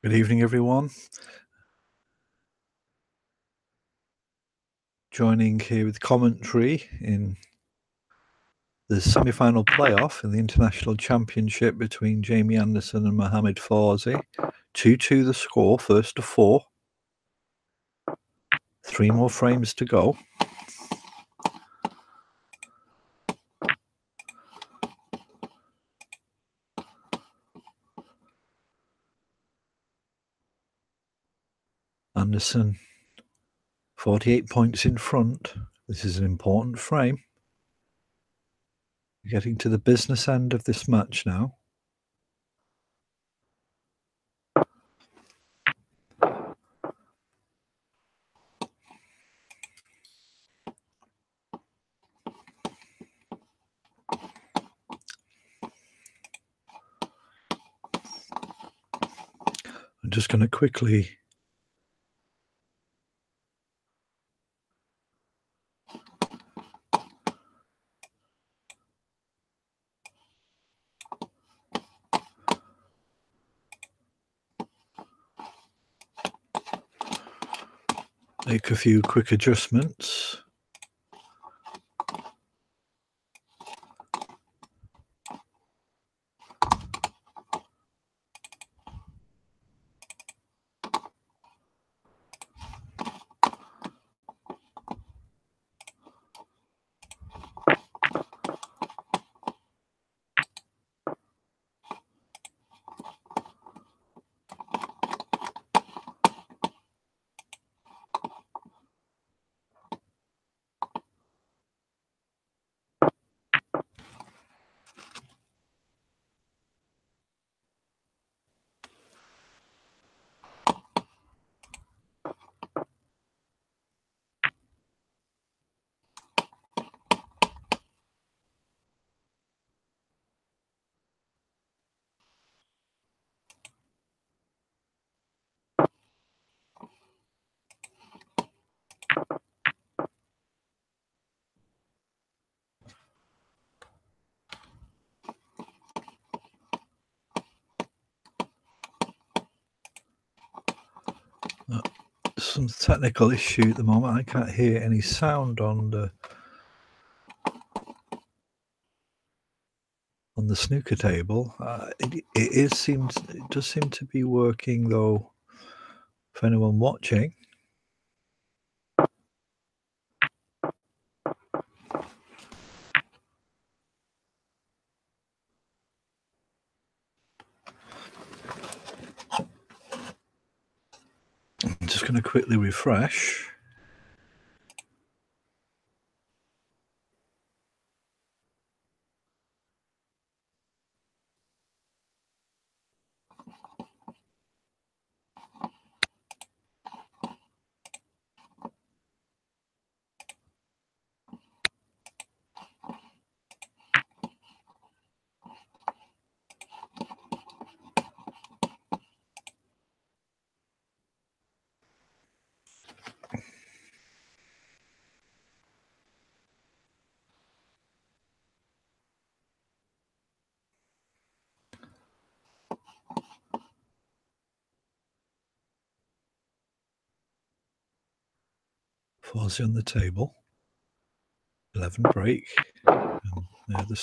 Good evening, everyone. Joining here with commentary in the semi-final playoff in the International Championship between Jamie Anderson and Mohamed Fawzi. 2-2 the score, first to 4. 3 more frames to go. Anderson, 48 points in front. This is an important frame. We're getting to the business end of this match now. I'm just going to quickly Make a few quick adjustments. Some technical issue at the moment. I can't hear any sound on the snooker table. It does seem to be working though. For anyone watching, I'm just going to quickly refresh. Fuzzy on the table. 11 break. And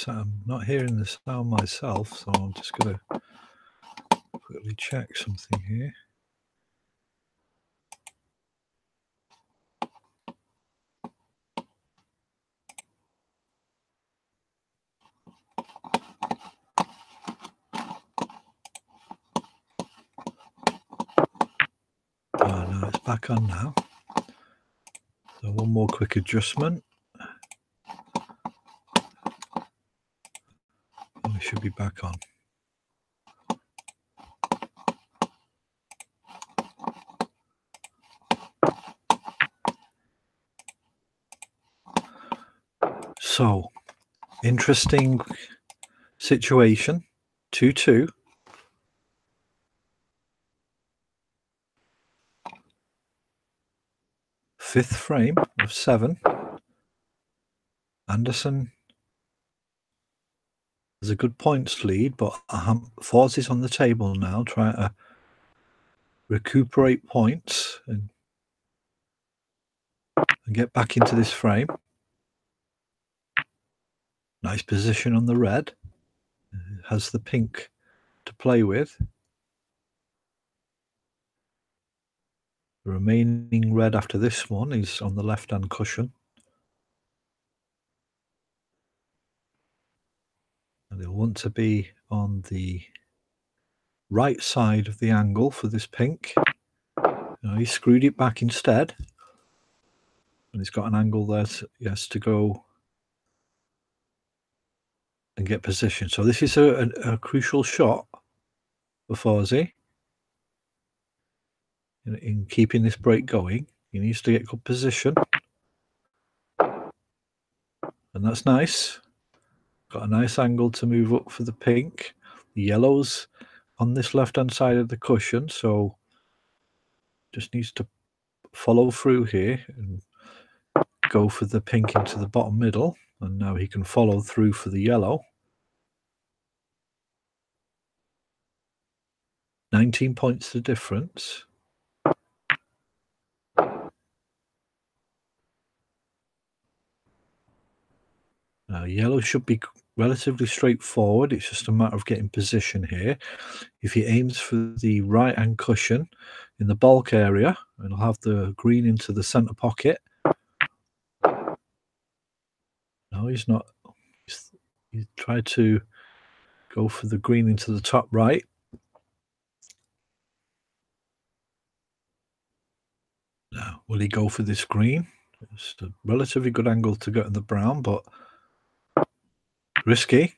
I'm not hearing the sound myself, so I'm just going to quickly check something here. Oh no, it's back on now. So one more quick adjustment. And we should be back on. So, interesting situation. 2-2. Fifth frame of 7. Anderson has a good points lead, but Force is on the table now, trying to recuperate points and get back into this frame. Nice position on the red. Has the pink to play with. The remaining red after this one is on the left-hand cushion. And he'll want to be on the right side of the angle for this pink. Now he screwed it back instead. And he's got an angle there he has to go and get position. So this is a crucial shot for Fawzi. In keeping this break going, he needs to get good position. And that's nice. Got a nice angle to move up for the pink. The yellow's on this left-hand side of the cushion, so just needs to follow through here and go for the pink into the bottom middle. And now he can follow through for the yellow. 19 points the difference. Now, yellow should be relatively straightforward. It's just a matter of getting position here. If he aims for the right-hand cushion in the bulk area, and he'll have the green into the centre pocket. No, he's not. He tried to go for the green into the top right. Now, will he go for this green? It's a relatively good angle to get in the brown, but risky.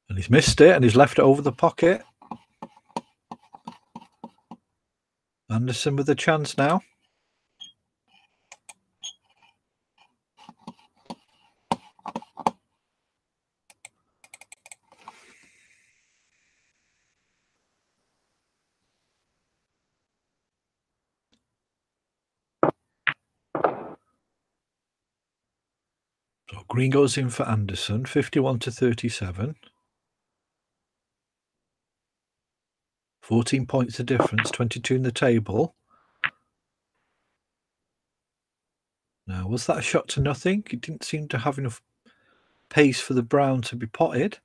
And he's missed it, and he's left it over the pocket. Anderson with a chance now. So green goes in for Anderson, 51 to 37. 14 points of difference, 22 in the table. Now, was that a shot to nothing? It didn't seem to have enough pace for the brown to be potted.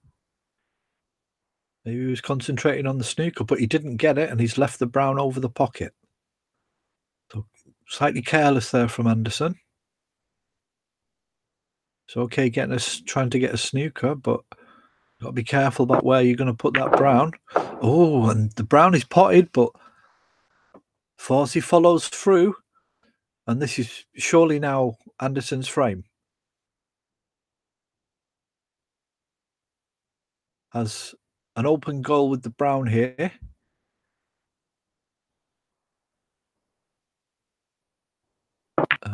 Maybe he was concentrating on the snooker, but he didn't get it, and he's left the brown over the pocket. So slightly careless there from Anderson. It's okay trying to get a snooker, but got to be careful about where you're going to put that brown. Oh, and the brown is potted, but Forsey follows through, and this is surely now Anderson's frame. Has an open goal with the brown here.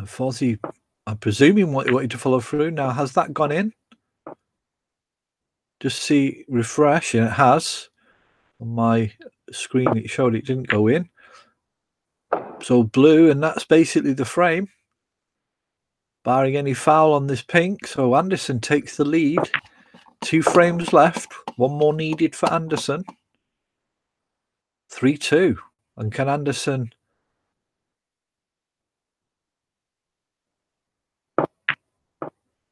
Forsey, I'm presuming, wanted to follow through. Now, has that gone in? Just see, refresh, and it has. On my screen, it showed it didn't go in. So blue, and that's basically the frame, barring any foul on this pink. So Anderson takes the lead. 2 frames left. 1 more needed for Anderson. 3-2. And can Anderson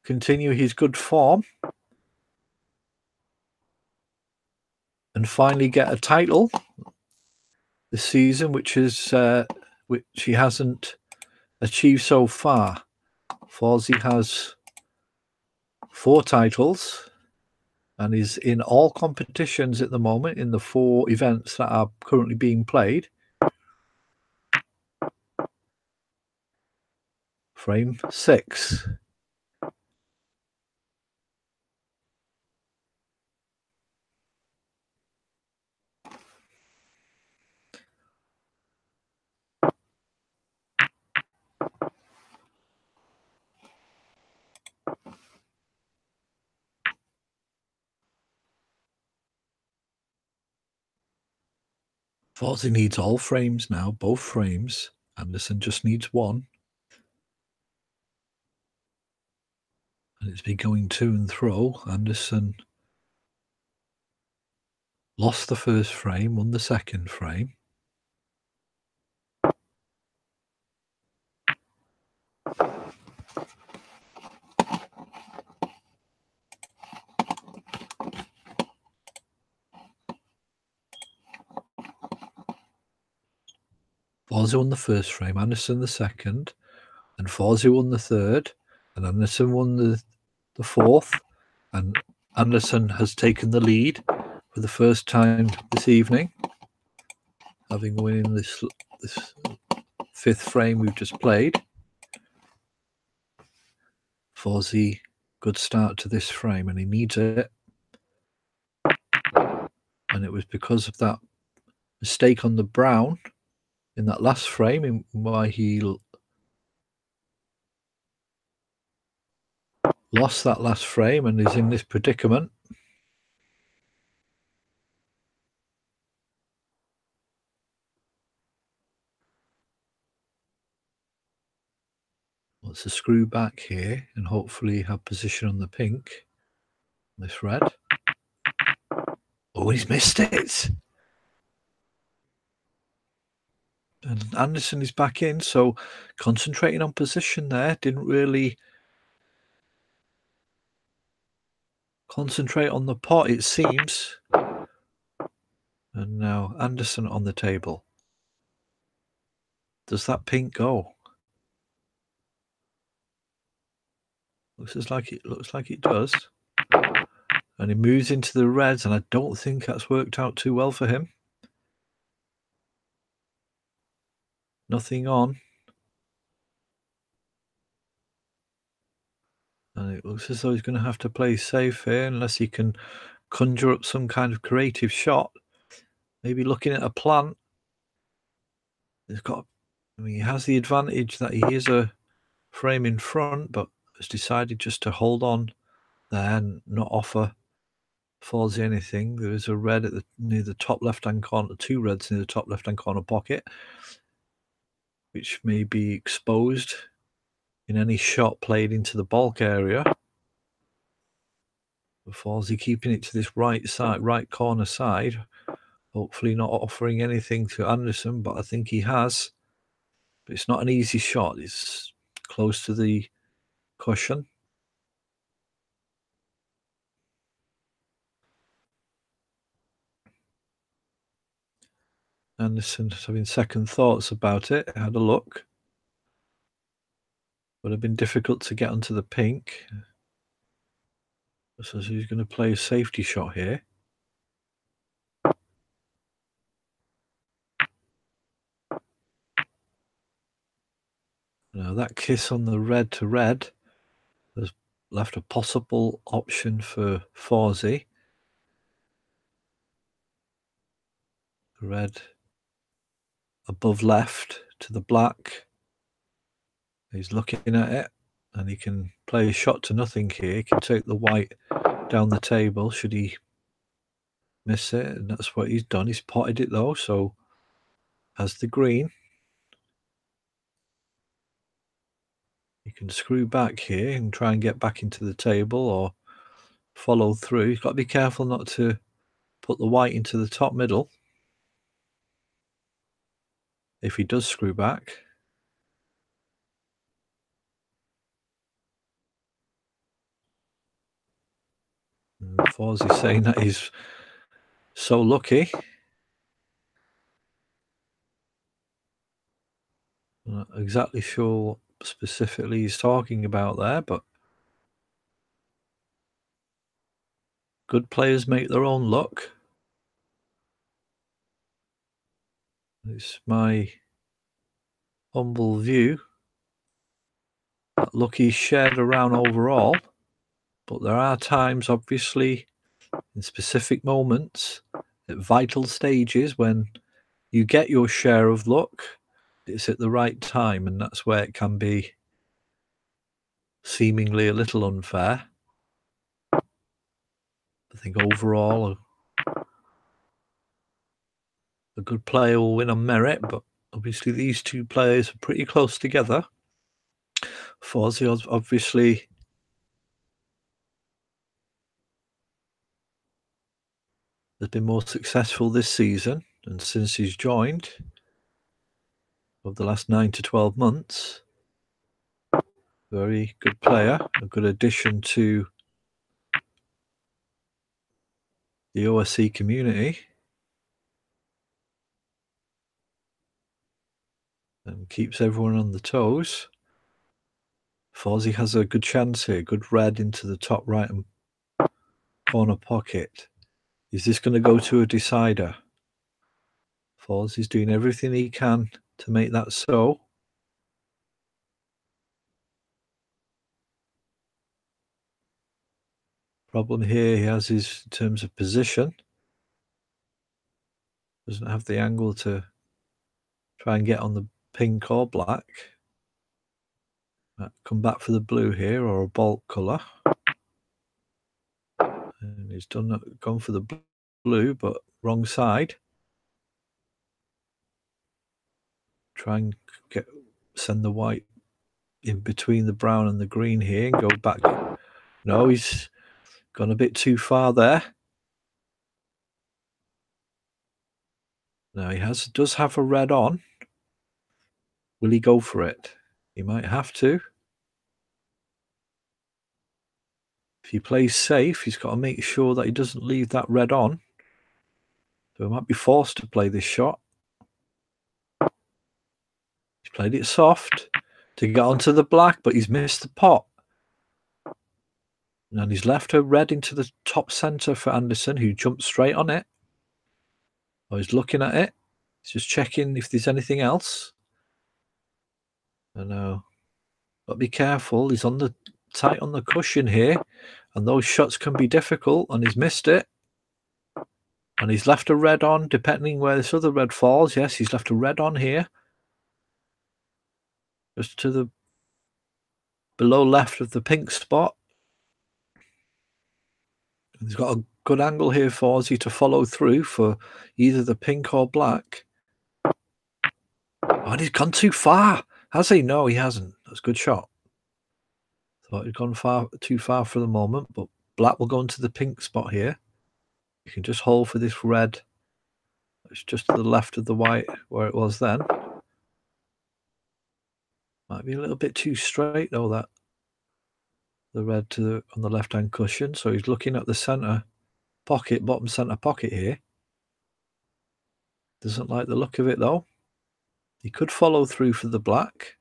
continue his good form and finally get a title this season, which he hasn't achieved so far? Forsey has 4 titles and is in all competitions at the moment in the 4 events that are currently being played. Frame 6. Forsey needs all frames now, both frames. Anderson just needs 1. And it's been going to and fro. Anderson lost the first frame, won the second frame. Forsey won the first frame, Anderson the second, and Forsey won the third, and Anderson won the fourth, and Anderson has taken the lead for the first time this evening, having won this 5th frame we've just played. Forsey, good start to this frame, and he needs it. And it was because of that mistake on the brown in that last frame why he lost that last frame and is in this predicament. Let's screw back here and hopefully have position on the pink. This red. Oh, he's missed it. And Anderson is back in, so concentrating on position there. Didn't really Concentrate on the pot, it seems. And now Anderson on the table. Does that pink go? Looks like it does. And he moves into the reds, and I don't think that's worked out too well for him. Nothing on. And it looks as though he's going to have to play safe here unless he can conjure up some kind of creative shot. Maybe looking at a plant. He has the advantage that he is a frame in front, but has decided just to hold on there and not offer Forzy anything. There is a red near the top left-hand corner, 2 reds near the top left-hand corner pocket, which may be exposed in any shot played into the bulk area. Forzy keeping it to this right corner side, hopefully not offering anything to Anderson, but I think he has. But it's not an easy shot. It's close to the cushion. Anderson's having second thoughts about it. Had a look. Would have been difficult to get onto the pink. So he's going to play a safety shot here. Now that kiss on the red to red has left a possible option for Forzy. Red above left to the black. He's looking at it, and he can play a shot to nothing here. He can take the white down the table should he miss it, and that's what he's done. He's potted it though, so has the green. He can screw back here and try and get back into the table or follow through. He's got to be careful not to put the white into the top middle if he does screw back. Forzy saying that he's so lucky. I'm not exactly sure what specifically he's talking about there, but good players make their own luck. It's my humble view that luck is shared around overall, but there are times, obviously, in specific moments, at vital stages, when you get your share of luck. It's at the right time, and that's where it can be seemingly a little unfair. I think overall, a good player will win on merit, but obviously these two players are pretty close together. Forzy obviously has been more successful this season, and since he's joined over the last 9 to 12 months. Very good player, a good addition to the OSC community, and keeps everyone on the toes. Forzy has a good chance here. Good red into the top right corner pocket. Is this going to go to a decider? Forzy's doing everything he can to make that so. Problem here he has is in terms of position. Doesn't have the angle to try and get on the pink or black. Come back for the blue here, or a bulk colour. And he's gone for the blue, but wrong side. Try and send the white in between the brown and the green here and go back. No, he's gone a bit too far there. Now he does have a red on. Will he go for it? He might have to. If he plays safe, he's got to make sure that he doesn't leave that red on. So he might be forced to play this shot. He's played it soft to get onto the black, but he's missed the pot. And he's left a red into the top centre for Anderson, who jumped straight on it. Oh, he's looking at it. He's just checking if there's anything else. I know. But be careful. He's on the tight on the cushion here. And those shots can be difficult. And he's missed it. And he's left a red on, depending where this other red falls. Yes, he's left a red on here. Just to the below left of the pink spot. He's got a good angle here for Ozzy to follow through for either the pink or black. Oh, and he's gone too far. Has he? No, he hasn't. That's a good shot. Thought he'd gone too far for the moment, but black will go into the pink spot here. You can just hold for this red. It's just to the left of the white where it was then. Might be a little bit too straight though, that the red on the left-hand cushion. So he's looking at the centre pocket, bottom centre pocket here. Doesn't like the look of it though. He could follow through for the black.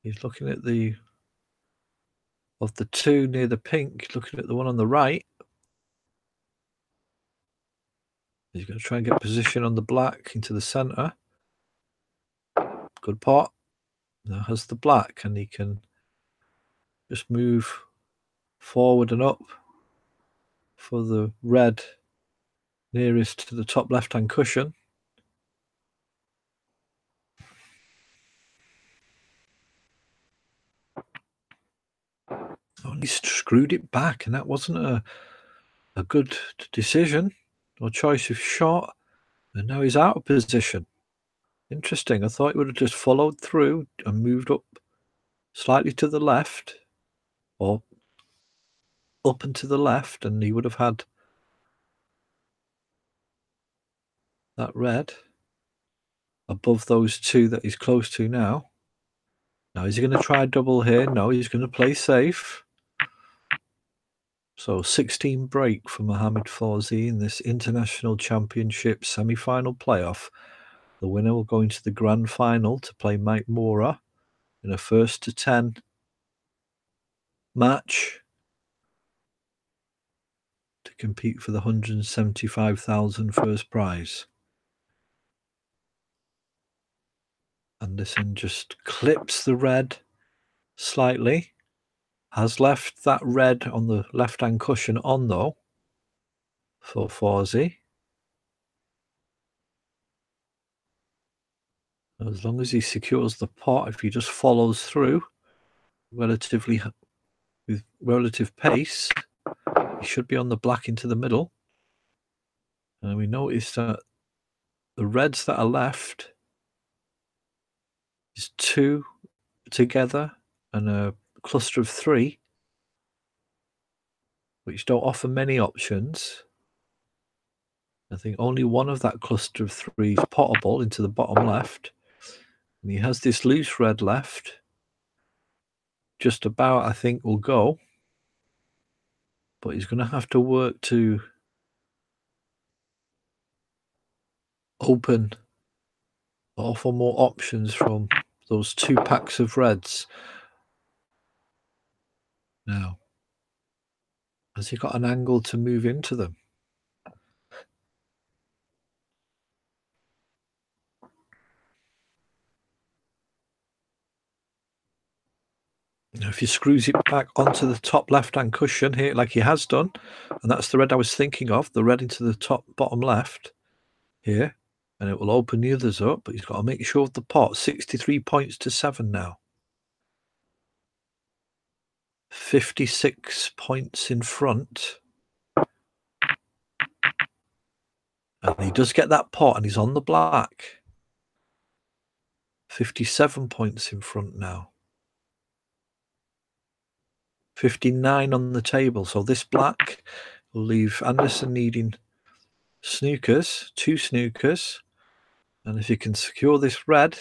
He's looking at of the two near the pink, looking at the one on the right. He's going to try and get position on the black into the centre. Good pot. Now has the black, and he can just move forward and up for the red nearest to the top left-hand cushion. Oh, and he screwed it back, and that wasn't a good decision or choice of shot. And now he's out of position. Interesting. I thought he would have just followed through and moved up slightly to the left, or up and to the left, and he would have had that red above those two that he's close to now. Now, is he going to try a double here? No, he's going to play safe. So 16 break for Mohamed Fawzi in this International Championship semi-final playoff. The winner will go into the grand final to play Mike Mora in a 1-10 match to compete for the 175,000 first prize. Anderson just clips the red slightly. Has left that red on the left-hand cushion on, though, for Fawzi. As long as he secures the pot, if he just follows through with relative pace, he should be on the black into the middle. And we notice that the reds that are left is 2 together and a cluster of 3, which don't offer many options. I think only one of that cluster of 3 is potable into the bottom left. And he has this loose red left. Just about, I think, will go. But he's going to have to work to open, offer more options from those 2 packs of reds. Now, has he got an angle to move into them? Now, if he screws it back onto the top left-hand cushion here, like he has done, and that's the red I was thinking of, the red into the top bottom left here, and it will open the others up, but he's got to make sure of the pot. 63 points to 7 now. 56 points in front. And he does get that pot, and he's on the black. 57 points in front now. 59 on the table. So this black will leave Anderson needing snookers, 2 snookers. And if he can secure this red,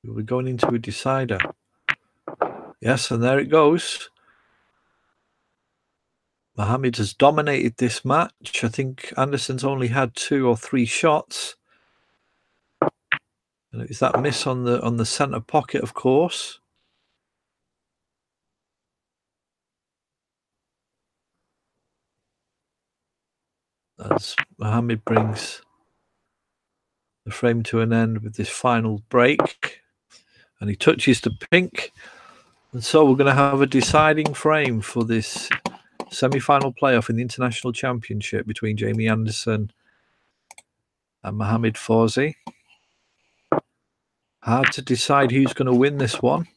We're going into a decider. Yes, and there it goes. Mohammed has dominated this match. I think Anderson's only had 2 or 3 shots. And it was that miss on the centre pocket, of course. As Mohammed brings the frame to an end with this final break. And he touches the pink. And so we're going to have a deciding frame for this semi-final playoff in the International Championship between Jamie Anderson and Mohammed Fawzi. Hard to decide who's going to win this one.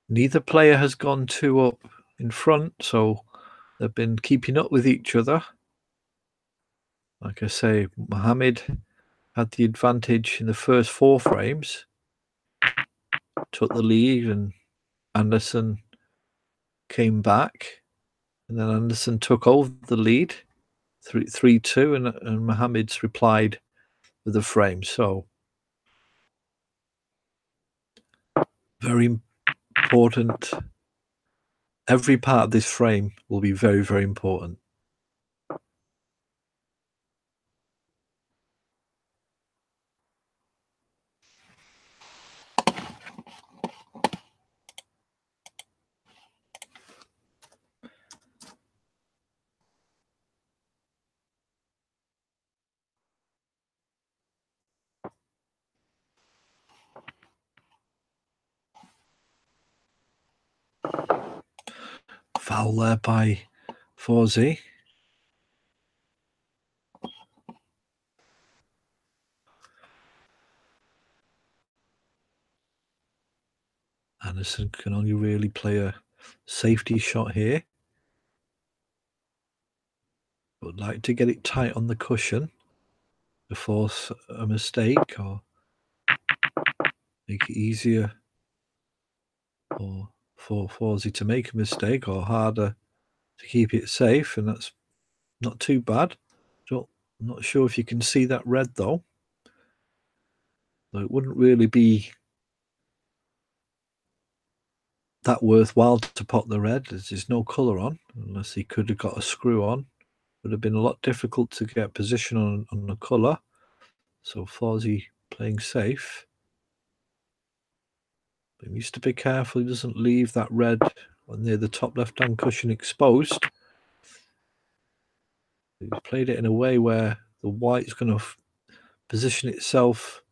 Neither player has gone 2 up in front, so they've been keeping up with each other. Like I say, Mohammed had the advantage in the first 4 frames, took the lead, and Anderson came back, and then Anderson took over the lead, 3-2, and Mohammed's replied with a frame. So very important. Every part of this frame will be very, very important. Foul there by Fawzi. Anderson can only really play a safety shot here. Would like to get it tight on the cushion to force a mistake or make it easier or for Fawzi to make a mistake or harder to keep it safe, and that's not too bad. I'm not sure if you can see that red though. It wouldn't really be that worthwhile to pot the red. There's no colour on, unless he could have got a screw on. Would have been a lot difficult to get position on the colour. So Fawzi playing safe. But he needs to be careful he doesn't leave that red near the top left-hand cushion exposed. He's played it in a way where the white's going to position itself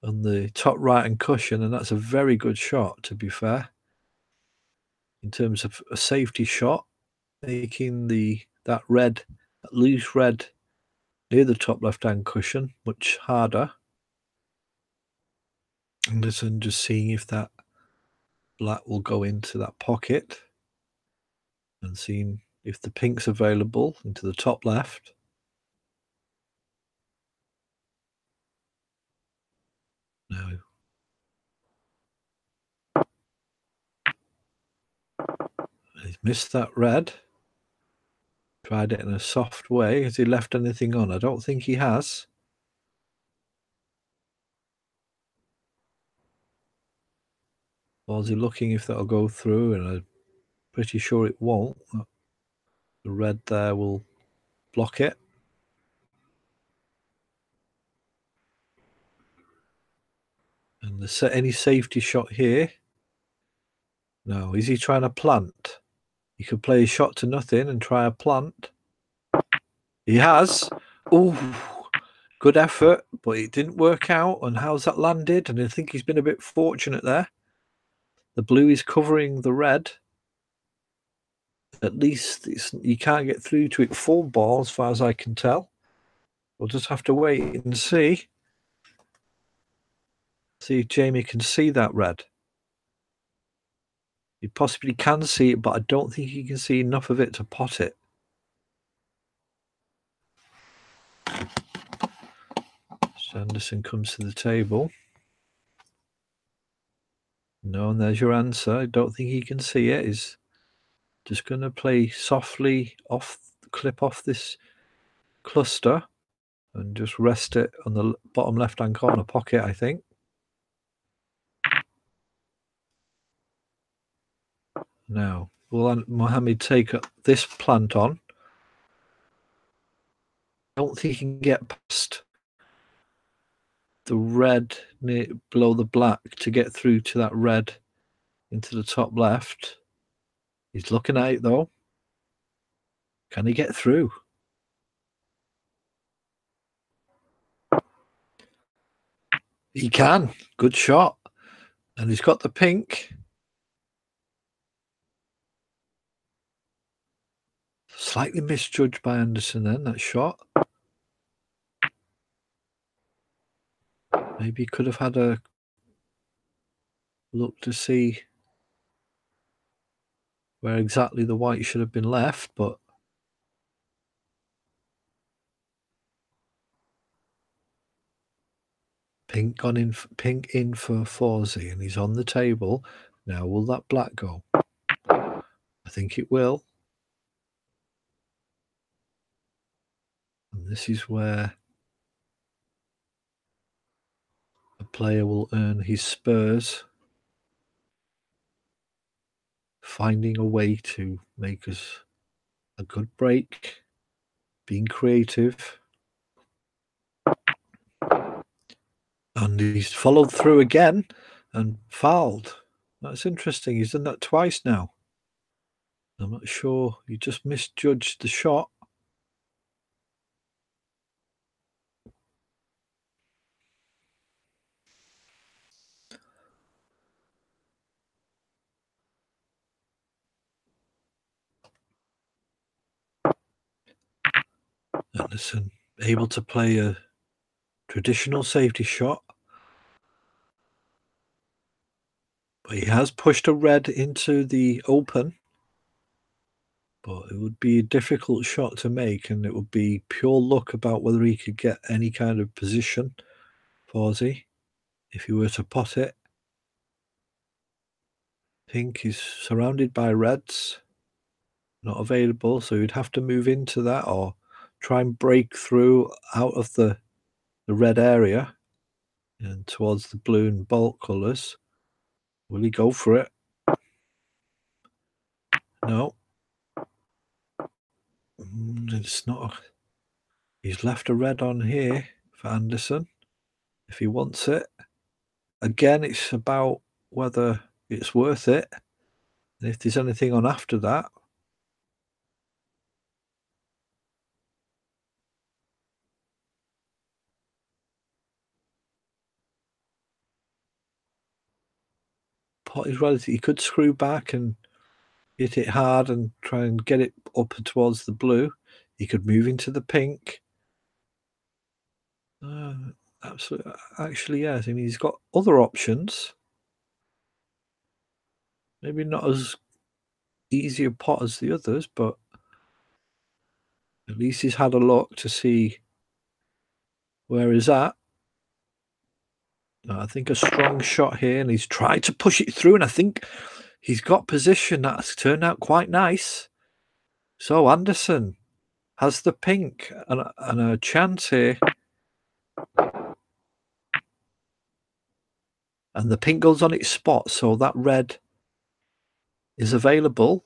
on the top right-hand cushion, and that's a very good shot, to be fair. In terms of a safety shot, making that loose red near the top left-hand cushion much harder. Anderson just seeing if that black will go into that pocket and seeing if the pink's available into the top left. No. He's missed that red. Tried it in a soft way. Has he left anything on? I don't think he has. Or is he looking if that'll go through? And I'm pretty sure it won't. The red there will block it. And any safety shot here? No. Is he trying to plant? He could play a shot to nothing and try a plant. He has. Oh, good effort, but it didn't work out. And how's that landed? And I think he's been a bit fortunate there. The blue is covering the red. At least you can't get through to it full ball as far as I can tell. We'll just have to wait and see. See if Jamie can see that red. He possibly can see it, but I don't think he can see enough of it to pot it. So Anderson comes to the table. No, and there's your answer. I don't think he can see it. He's just going to play softly clip off this cluster. and just rest it on the bottom left-hand corner pocket, I think. Now, will Mohammed take this plant on? I don't think he can get past the red below the black to get through to that red into the top left. He's looking at it though. Can he get through? He can. Good shot. And he's got the pink. Slightly misjudged by Anderson then, that shot. Maybe he could have had a look to see where exactly the white should have been left, but pink in for Forsey, and he's on the table. Now, will that black go? I think it will. And this is where a player will earn his spurs, finding a way to make us a good break, being creative. And he's followed through again and fouled. That's interesting. He's done that twice now. I'm not sure. He just misjudged the shot. Anderson able to play a traditional safety shot. But he has pushed a red into the open. But it would be a difficult shot to make, and it would be pure luck about whether he could get any kind of position, Forsey, if he were to pot it. Pink is surrounded by reds, not available, so he'd have to move into that or try and break through out of the red area and towards the blue and bulk colours. Will he go for it? No. It's not. He's left a red on here for Anderson if he wants it. Again, it's about whether it's worth it. And if there's anything on after that, pot is relative. He could screw back and hit it hard and try and get it up towards the blue. He could move into the pink. Absolutely. Actually, yes. I mean, he's got other options. Maybe not as easy a pot as the others, but at least he's had a look to see where he's at. I think a strong shot here, and he's tried to push it through, and I think he's got position. That's turned out quite nice. So Anderson has the pink and a chance here. And the pink goes on its spot, so that red is available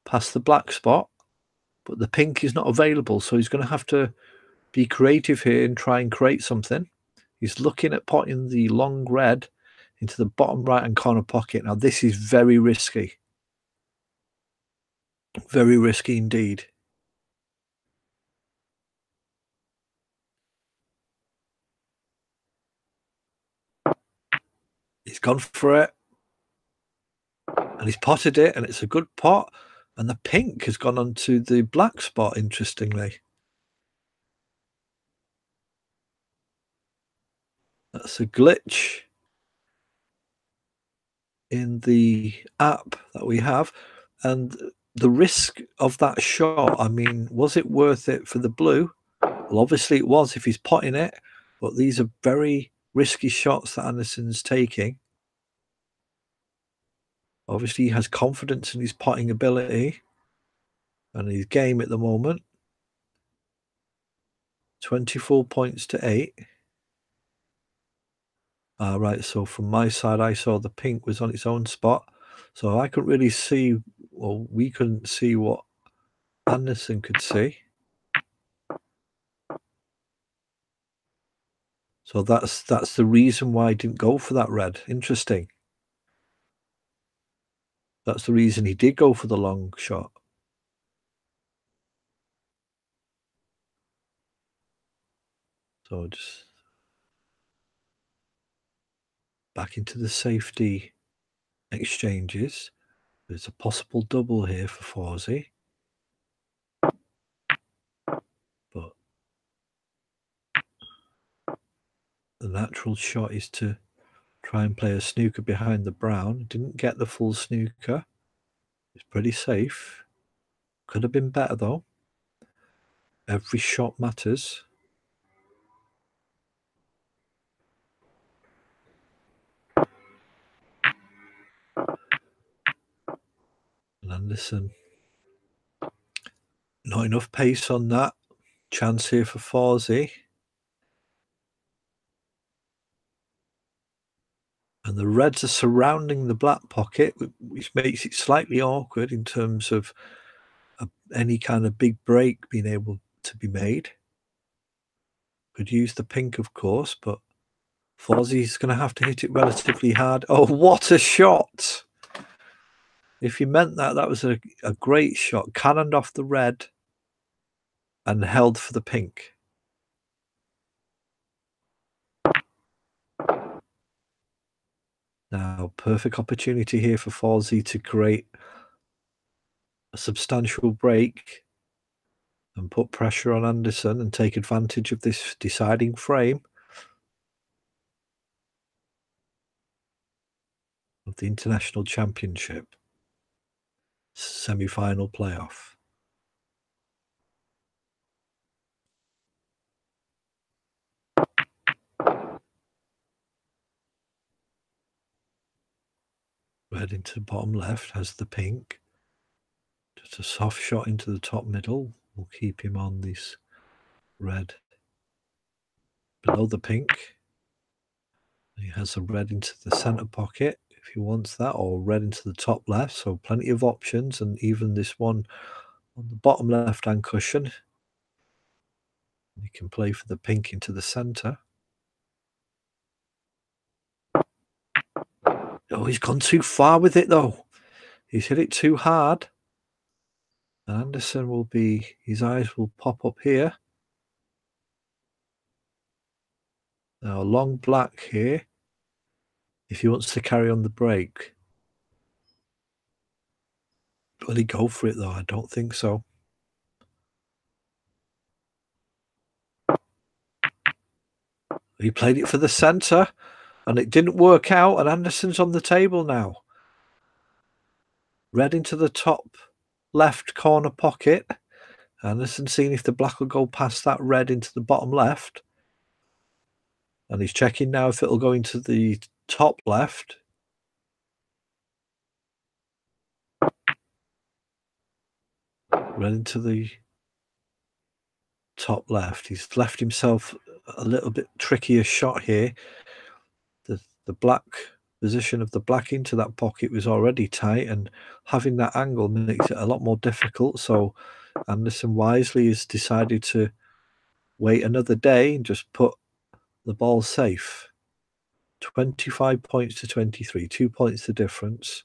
past the black spot, but the pink is not available, so he's going to have to be creative here and try and create something. He's looking at potting the long red into the bottom right-hand corner pocket. Now, this is very risky. Very risky indeed. He's gone for it. And he's potted it, and it's a good pot. And the pink has gone onto the black spot, interestingly. That's a glitch in the app that we have. And the risk of that shot, I mean, was it worth it for the blue? Well, obviously it was if he's potting it, but these are very risky shots that Anderson's taking. Obviously, he has confidence in his potting ability and his game at the moment. 24 points to 8. Right, so from my side, I saw the pink was on its own spot. So I couldn't really see, well, we couldn't see what Anderson could see. So that's the reason why I didn't go for that red. Interesting. That's the reason he did go for the long shot. So just back into the safety exchanges. There's a possible double here for Fawzi. But the natural shot is to try and play a snooker behind the brown. Didn't get the full snooker. It's pretty safe. Could have been better though. Every shot matters. And Anderson, not enough pace on that. Chance here for Fawzi. And the reds are surrounding the black pocket, which makes it slightly awkward in terms of any kind of big break being able to be made. Could use the pink, of course, but Fawzi's going to have to hit it relatively hard. Oh, what a shot! If he meant that, that was a great shot. Cannoned off the red and held for the pink. Now, perfect opportunity here for Fawzi to create a substantial break and put pressure on Anderson and take advantage of this deciding frame of the International Championship semi-final playoff. Red into the bottom left has the pink. Just a soft shot into the top middle will keep him on this red below the pink. He has a red into the center pocket if he wants that, or red into the top left. So plenty of options, and even this one on the bottom left-hand cushion. He can play for the pink into the center. Oh, he's gone too far with it though. He's hit it too hard. And Anderson will be, his eyes will pop up here. Now, long black here, if he wants to carry on the break. Will he go for it, though? I don't think so. He played it for the centre, and it didn't work out, and Anderson's on the table now. Red into the top left corner pocket. Anderson seeing if the black will go past that red into the bottom left. And he's checking now if it'll go into the top left. Red into the top left. He's left himself a little bit trickier shot here. The black position of the black into that pocket was already tight, and having that angle makes it a lot more difficult. So Anderson wisely has decided to wait another day and just put the ball safe. 25 points to 23, 2 points the difference.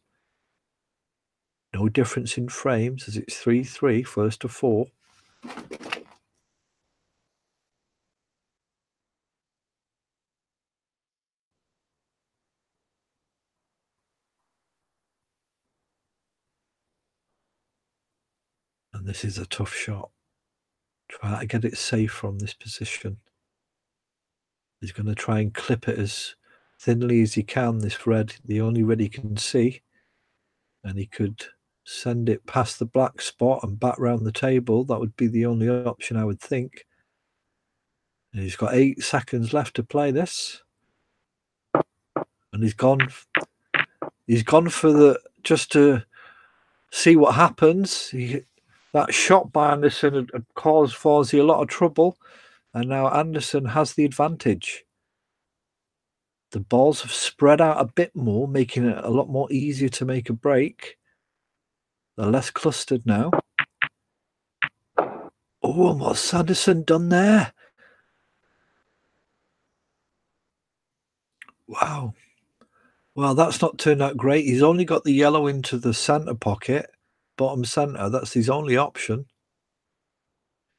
No difference in frames as it's 3-3, first to 4. And this is a tough shot. Try to get it safe from this position. He's going to try and clip it as thinly as he can, this red, the only red he can see. And he could send it past the black spot and back round the table. That would be the only option, I would think. And he's got 8 seconds left to play this. And he's gone for the, just to see what happens. That shot by Anderson had caused Fawzi a lot of trouble. And now Anderson has the advantage. The balls have spread out a bit more, making it a lot more easier to make a break. They're less clustered now. Oh, and what's Anderson done there? Wow. Well, that's not turned out great. He's only got the yellow into the centre pocket, bottom centre. That's his only option.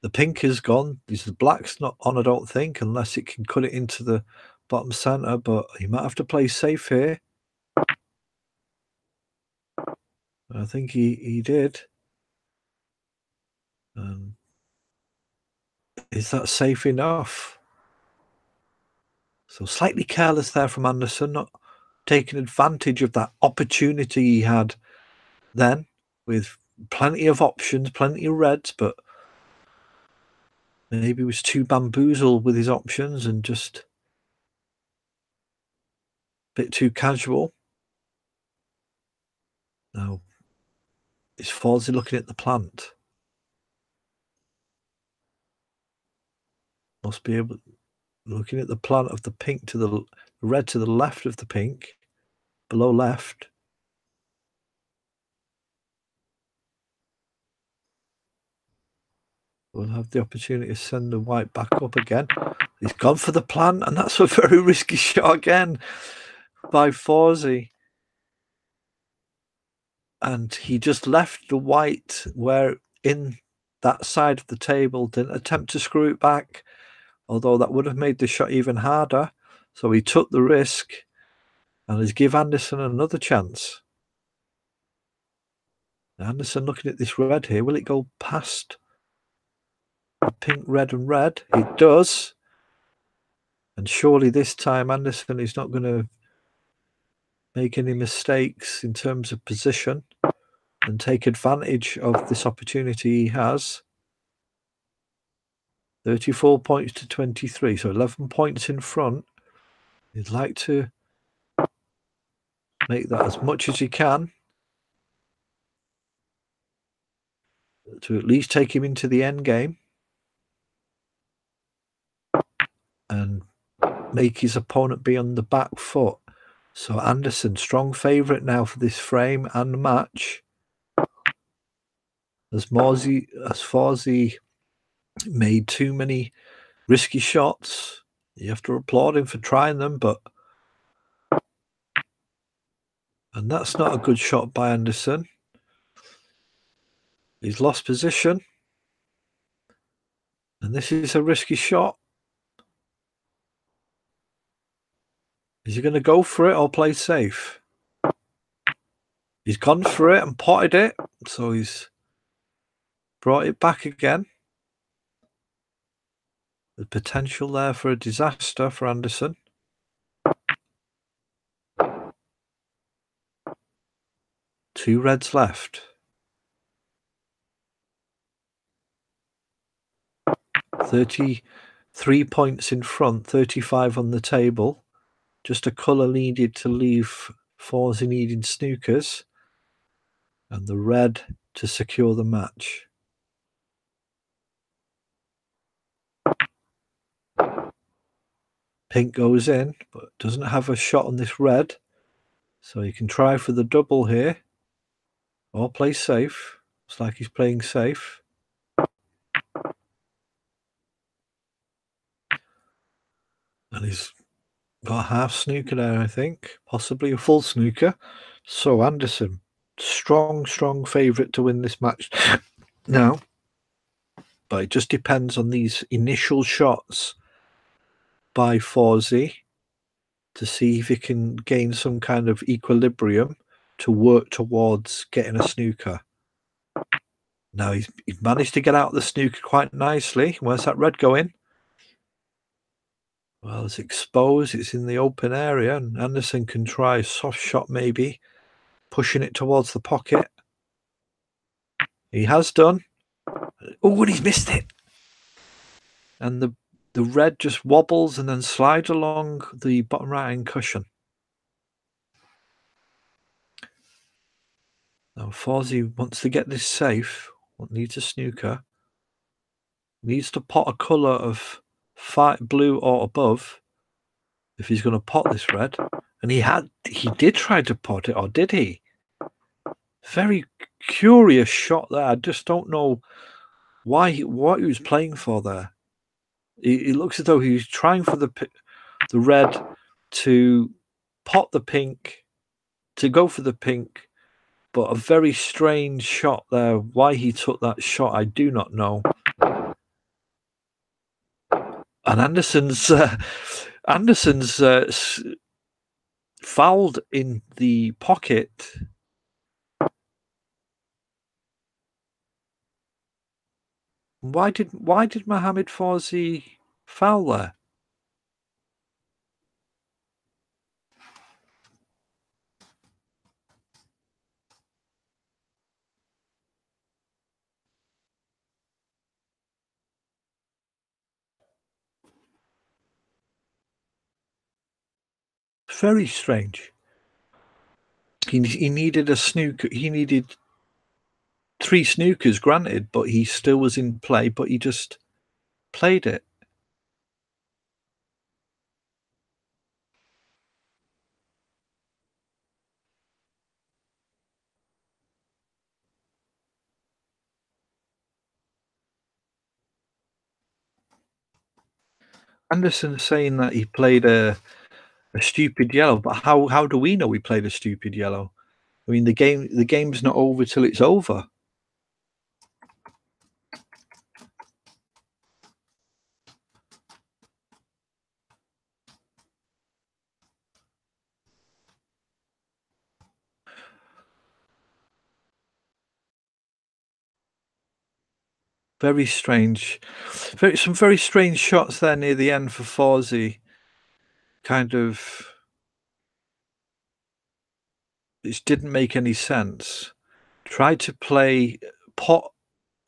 The pink is gone. The black's not on, I don't think, unless it can cut it into the bottom centre, but he might have to play safe here. I think he did. Is that safe enough? So slightly careless there from Anderson, not taking advantage of that opportunity he had then with plenty of options, plenty of reds, but maybe he was too bamboozled with his options and just a bit too casual. Now, is Forsey looking at the plant? Must be able looking at the plant of the pink to the red to the left of the pink, below left. We'll have the opportunity to send the white back up again. He's gone for the plant, and that's a very risky shot again by Forsey. And he just left the white where in that side of the table, didn't attempt to screw it back, although that would have made the shot even harder. So he took the risk and has give Anderson another chance. Anderson looking at this red here. Will it go past the pink, red and red? It does. And surely this time Anderson is not going to make any mistakes in terms of position and take advantage of this opportunity he has. 34 points to 23, so 11 points in front. He'd like to make that as much as he can to at least take him into the end game and make his opponent be on the back foot. So Anderson, strong favourite now for this frame and match. As Forsey made too many risky shots. You have to applaud him for trying them, and that's not a good shot by Anderson. He's lost position. And this is a risky shot. Is he going to go for it or play safe? He's gone for it and potted it. So he's brought it back again. The potential there for a disaster for Anderson. Two reds left. 33 points in front, 35 on the table. Just a colour needed to leave Forsey needing snookers. And the red to secure the match. Pink goes in, but doesn't have a shot on this red. So he can try for the double here. Or play safe. Looks like he's playing safe. And he's got a half snooker there, I think. Possibly a full snooker. So Anderson, strong favourite to win this match now. But it just depends on these initial shots by Forsey to see if he can gain some kind of equilibrium to work towards getting a snooker. Now he's managed to get out the snooker quite nicely. Where's that red going? Well, it's exposed. It's in the open area, and Anderson can try a soft shot maybe, pushing it towards the pocket. He has done. Oh, and he's missed it. And the red just wobbles and then slides along the bottom right-hand cushion. Now, Forsey wants to get this safe. Needs a snooker. Needs to pot a colour of blue or above if he's going to pot this red. And he did try to pot it, or did he? Very curious shot there. I just don't know what he was playing for there. It looks as though he was trying for the red to pot the pink, to go for the pink, but a very strange shot there. Why he took that shot, I do not know. And Anderson's fouled in the pocket. Why did Mohamed Fawzi foul there? Very strange. He needed a snooker. He needed 3 snookers, granted, but he still was in play, but he just played it. Anderson saying that he played a stupid yellow, but how do we know he played a stupid yellow? I mean, the game's not over till it's over. Very strange. Some very strange shots there near the end for Fawzi. Kind of, it didn't make any sense. Tried to play pot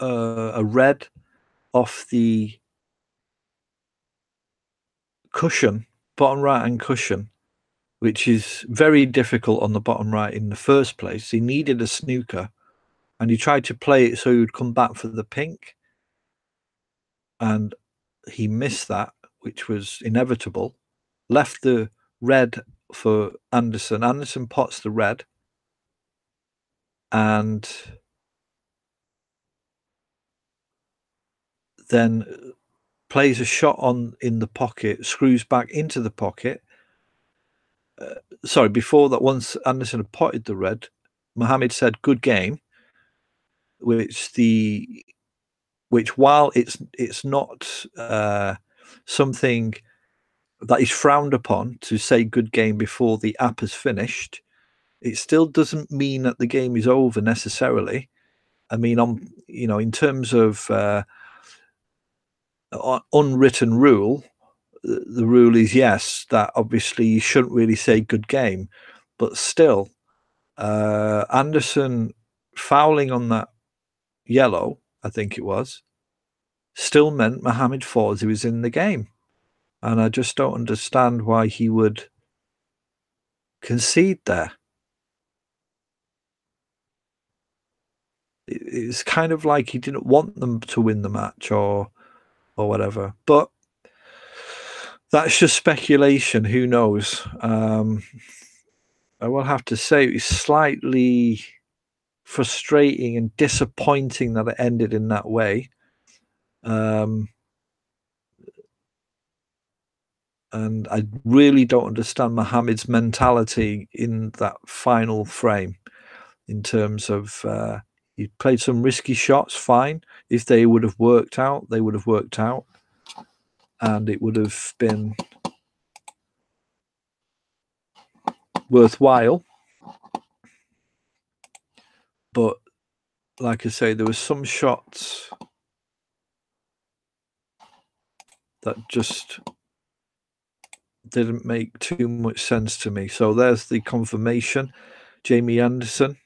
a red off the cushion, bottom right hand cushion, which is very difficult on the bottom right in the first place. He needed a snooker, and he tried to play it so he would come back for the pink, and he missed that, which was inevitable. Left the red for Anderson. Anderson pots the red and then plays a shot in the pocket, screws back into the pocket. Sorry, before that, once Anderson had potted the red, Mohamed said good game, which while it's not something that is frowned upon to say good game before the app has finished, it still doesn't mean that the game is over necessarily. I mean, in terms of unwritten rule, the rule is yes, that obviously you shouldn't really say good game, but still, Anderson fouling on that yellow, I think it was, still meant Mohamed Fawzi was in the game. And I just don't understand why he would concede there. It's kind of like he didn't want them to win the match or whatever. But that's just speculation. Who knows? I will have to say it's slightly frustrating and disappointing that it ended in that way. And I really don't understand Mohamed's mentality in that final frame in terms of he played some risky shots, fine. If they would have worked out, they would have worked out. And it would have been worthwhile. But like I say, there were some shots that just didn't make too much sense to me. So there's the confirmation. Jamie Anderson,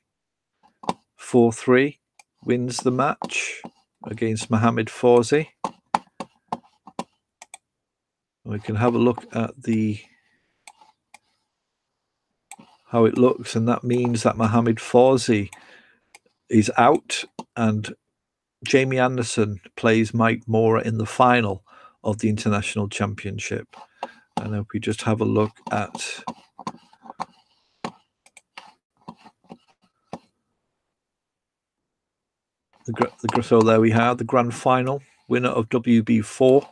4-3, wins the match against Mohamed Fawzi. We can have a look at how it looks, and that means that Mohamed Fawzi is out and Jamie Anderson plays Mike Mora in the final of the International Championship. And if we just have a look at so there we have the grand final winner of WB4,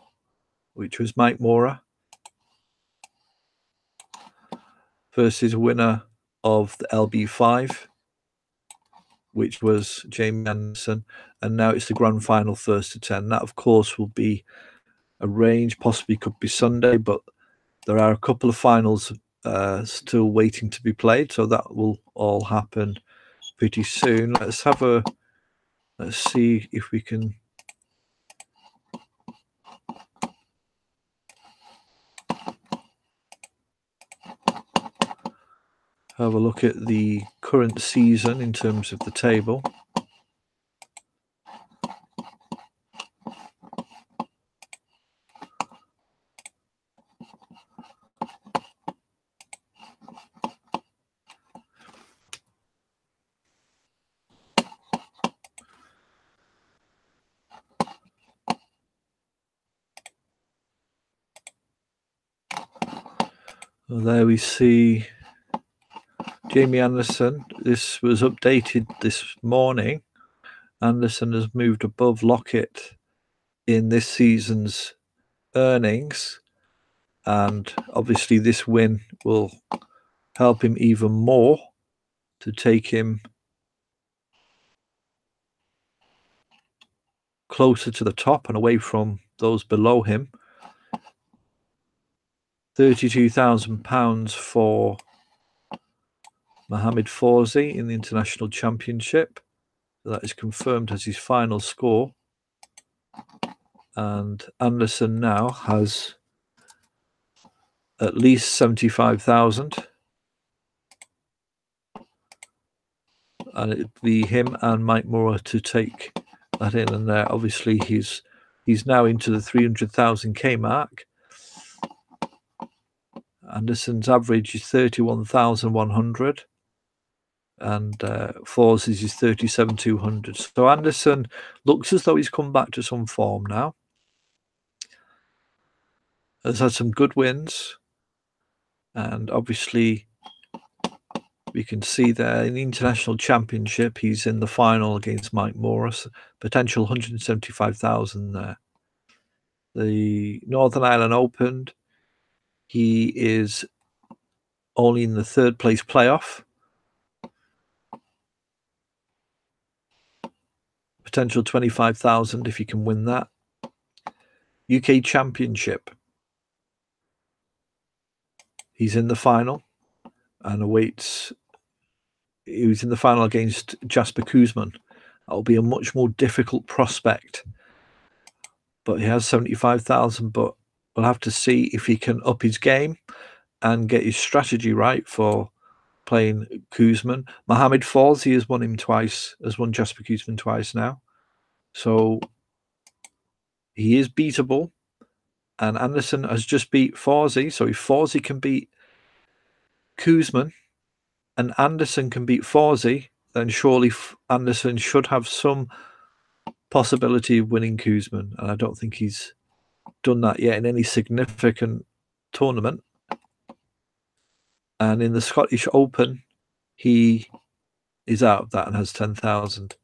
which was Mike Mora, versus winner of the LB5, which was Jamie Anderson, and now it's the grand final first to 10. That, of course, will be arranged, possibly could be Sunday, but there are a couple of finals still waiting to be played, so that will all happen pretty soon. Let's see if we can have a look at the current season in terms of the table. Well, there we see Jamie Anderson. This was updated this morning. Anderson has moved above Lockett in this season's earnings, and obviously this win will help him even more to take him closer to the top and away from those below him. £32,000 for Mohamed Fawzi in the International Championship. That is confirmed as his final score. And Anderson now has at least 75,000. And it'd be him and Mike Mora to take that in. And there, obviously, he's now into the 300,000K mark. Anderson's average is 31,100. And Fawzi's is 37,200. So Anderson looks as though he's come back to some form now. Has had some good wins. And obviously, we can see there in the International Championship, he's in the final against Mike Morris. Potential 175,000 there. The Northern Ireland Open, he is only in the third place playoff. Potential 25,000 if you can win that. UK Championship, he's in the final and awaits. He was in the final against Jasper Koosman. That will be a much more difficult prospect. But he has 75,000, but we'll have to see if he can up his game and get his strategy right for playing Koosman. Mohamed Fawzi has won him twice, has won Jasper Koosman twice now. So he is beatable. And Anderson has just beat Fawzi. So if Fawzi can beat Koosman and Anderson can beat Fawzi, then surely Anderson should have some possibility of winning Koosman. And I don't think he's done that yet in any significant tournament. And in the Scottish Open, he is out of that and has 10,000.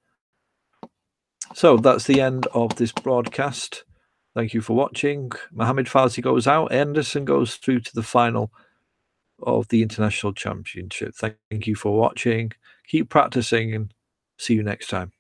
So that's the end of this broadcast. Thank you for watching. Mohamed Fawzi goes out. Anderson goes through to the final of the International Championship. Thank you for watching. Keep practicing and see you next time.